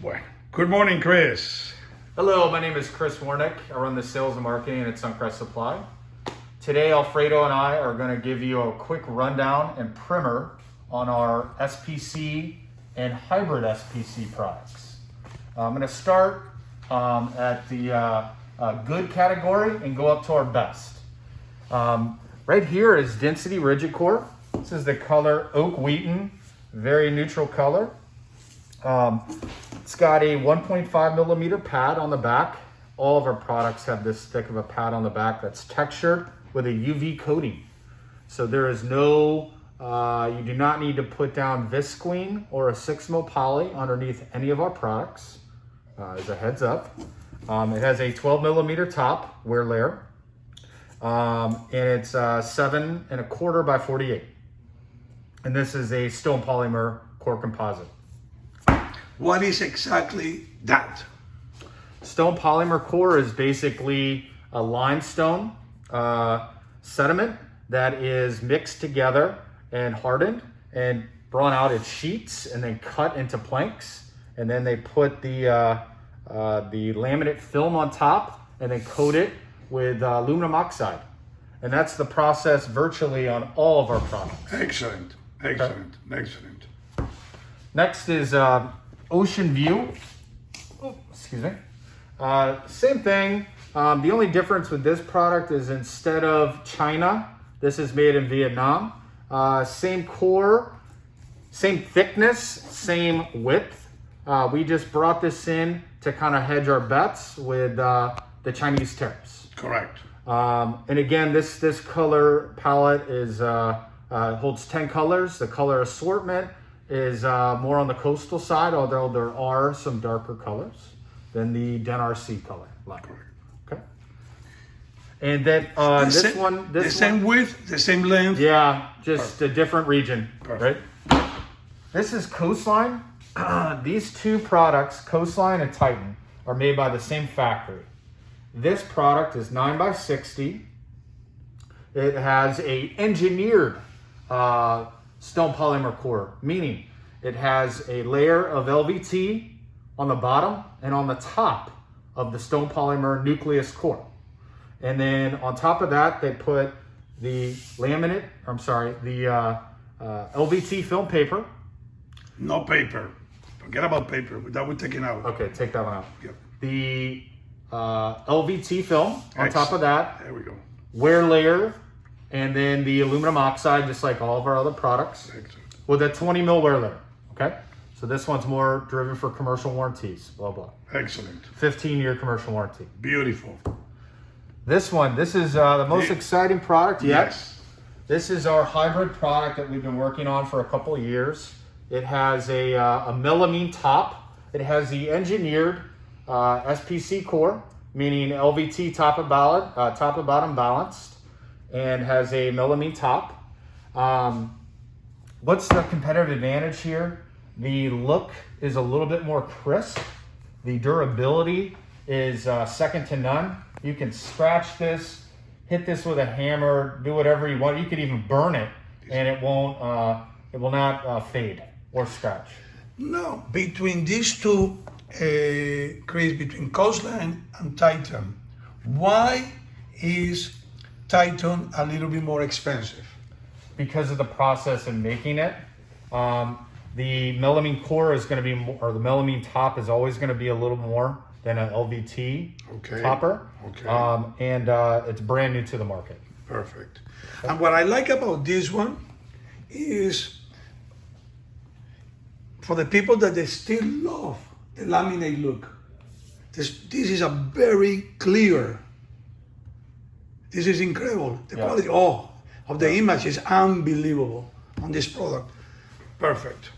Well, good morning, Chris. Hello, my name is Chris Warnick. I run the sales and marketing at Suncrest Supply. Today, Alfredo and I are going to give you a quick rundown and primer on our SPC and hybrid SPC products. I'm going to start at the good category and go up to our best. Right here is Density Rigid Core. This is the color Oak Wheaton, very neutral color. It's got a 1.5 millimeter pad on the back. All of our products have this thick of a pad on the back that's textured with a UV coating. So there is no, you do not need to put down visqueen or a 6 mil poly underneath any of our products, as a heads up. It has a 12 millimeter top wear layer, and it's 7 1/4 by 48. And this is a stone polymer core composite. What is exactly that? Stone polymer core is basically a limestone sediment that is mixed together and hardened and brought out in sheets and then cut into planks. And then they put the laminate film on top and then coat it with aluminum oxide. And that's the process virtually on all of our products. Excellent, excellent, excellent. Next is Ocean View. Oh, excuse me. Same thing. The only difference with this product is instead of China, this is made in Vietnam. Same core, same thickness, same width. We just brought this in to kind of hedge our bets with the Chinese tariffs. Correct. And again, this color palette is holds 10 colors. The color assortment is more on the coastal side, although there are some darker colors than the DenRC color line. Okay. And then the same width, the same length. Yeah, just a different region. Perfect. Right. This is Coastline. These two products, Coastline and Titan, are made by the same factory. This product is 9 by 60. It has a engineered stone polymer core, meaning it has a layer of LVT on the bottom and on the top of the stone polymer nucleus core. And then on top of that, they put the LVT film paper. No paper. Forget about paper. That we're taking out. Okay, take that one out. Yep. The LVT film on top of that. There we go. Wear layer, and then the aluminum oxide, just like all of our other products, with a 20 mil wear layer. Okay, so this one's more driven for commercial warranties. Blah blah. Excellent. 15-year commercial warranty. Beautiful. This is the most exciting product yet. Yes. This is our hybrid product that we've been working on for a couple of years. It has a melamine top. It has the engineered SPC core, meaning LVT top and bottom balanced, and has a melamine top. What's the competitive advantage here? The look is a little bit more crisp. The durability is second to none. You can scratch this, hit this with a hammer, do whatever you want. You could even burn it, and it will not fade or scratch. No, between these two, Chris, between Coastline and Titan, why is Titan a little bit more expensive? Because of the process in making it. The melamine core is going to be more, or the melamine top is always going to be a little more than an LVT topper. Okay. And it's brand new to the market. Perfect. And what I like about this one is for the people that they still love the laminate look. This is a very clear. This is incredible. The quality of the image is unbelievable on this product. Perfect.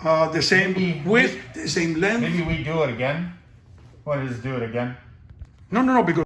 The same width, the same length. Maybe we do it again. Want to just do it again? No, because